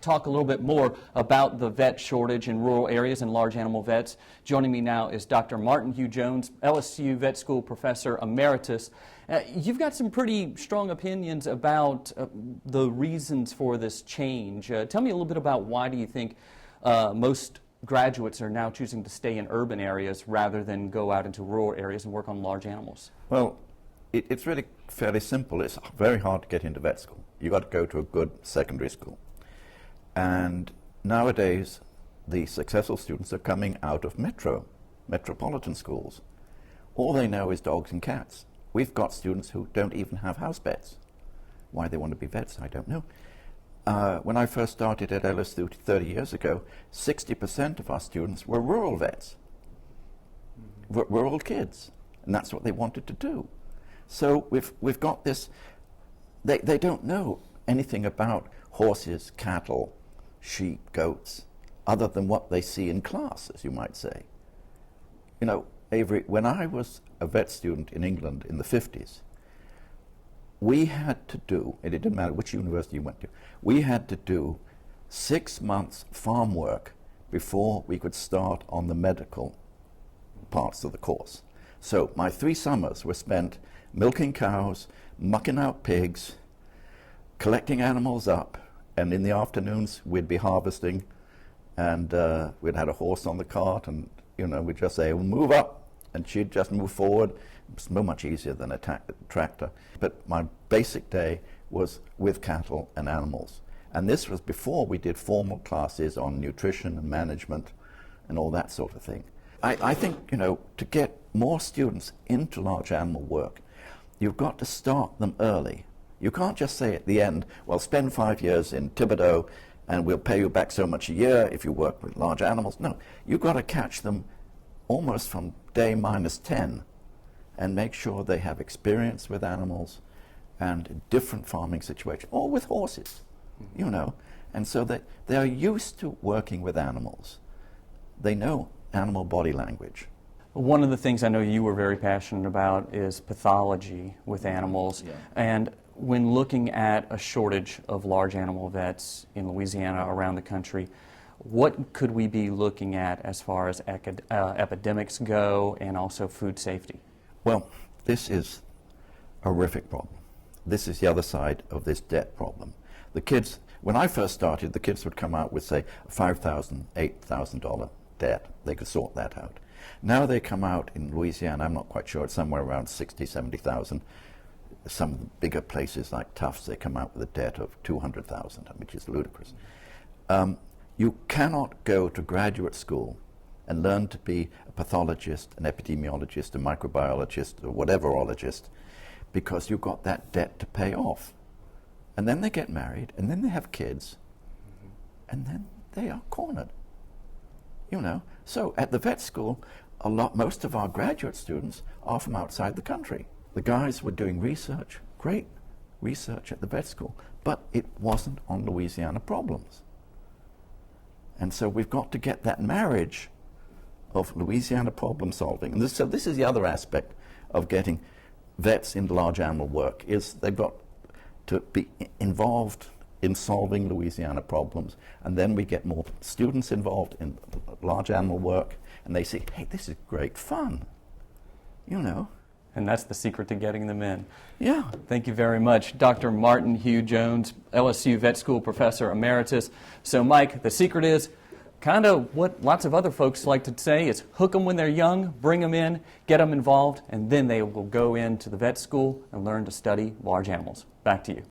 talk a little bit more about the vet shortage in rural areas and large animal vets. Joining me now is Dr. Martin Hugh-Jones, LSU Vet School Professor Emeritus. You've got some pretty strong opinions about the reasons for this change. Tell me a little bit about why do you think most graduates are now choosing to stay in urban areas rather than go out into rural areas and work on large animals? Well, it's really fairly simple. It's very hard to get into vet school. You've got to go to a good secondary school. And nowadays, the successful students are coming out of metropolitan schools. All they know is dogs and cats. We've got students who don't even have house pets. Why they want to be vets, I don't know. When I first started at LSU 30 years ago, 60% of our students were rural vets, rural kids, and that's what they wanted to do. So we've got this, they don't know anything about horses, cattle, sheep, goats, other than what they see in class, as you might say. You know, Avery, when I was a vet student in England in the 50s, we had to do, and it didn't matter which university you went to, we had to do 6 months farm work before we could start on the medical parts of the course. So my 3 summers were spent milking cows, mucking out pigs, collecting animals up, and in the afternoons we'd be harvesting, and we'd had a horse on the cart, and you know, we'd just say, well, move up, and she'd just move forward. It's so much easier than a tractor. But my basic day was with cattle and animals. And this was before we did formal classes on nutrition and management and all that sort of thing. I think, you know, to get more students into large animal work, you've got to start them early. You can't just say at the end, well, spend 5 years in Thibodeau and we'll pay you back so much a year if you work with large animals. No, you've got to catch them almost from day -10 and make sure they have experience with animals and different farming situations, or with horses, you know, and so that they are used to working with animals. They know animal body language. One of the things I know you were very passionate about is pathology with animals. Yeah. And when looking at a shortage of large animal vets in Louisiana, around the country, what could we be looking at as far as epidemics go and also food safety? Well, this is a horrific problem. This is the other side of this debt problem. The kids, when I first started, the kids would come out with, say, a $5,000, $8,000 debt. They could sort that out. Now they come out in Louisiana, I'm not quite sure, it's somewhere around 60, 70,000. Some of the bigger places like Tufts, they come out with a debt of 200,000, which is ludicrous. You cannot go to graduate school and learn to be a pathologist, an epidemiologist, a microbiologist, or whateverologist, because you've got that debt to pay off. And then they get married, and then they have kids, and then they are cornered. You know, so at the vet school, most of our graduate students are from outside the country. The guys were doing research, great research at the vet school, but it wasn't on Louisiana problems. And so we've got to get that marriage of Louisiana problem solving. And so this is the other aspect of getting vets into large animal work, is they've got to be involved in solving Louisiana problems. And then we get more students involved in large animal work, and they say, hey, this is great fun, you know. And that's the secret to getting them in. Yeah. Thank you very much. Dr. Martin Hugh-Jones, LSU Vet School Professor Emeritus. So, Mike, the secret is kind of what lots of other folks like to say is hook them when they're young, bring them in, get them involved, and then they will go into the vet school and learn to study large animals. Back to you.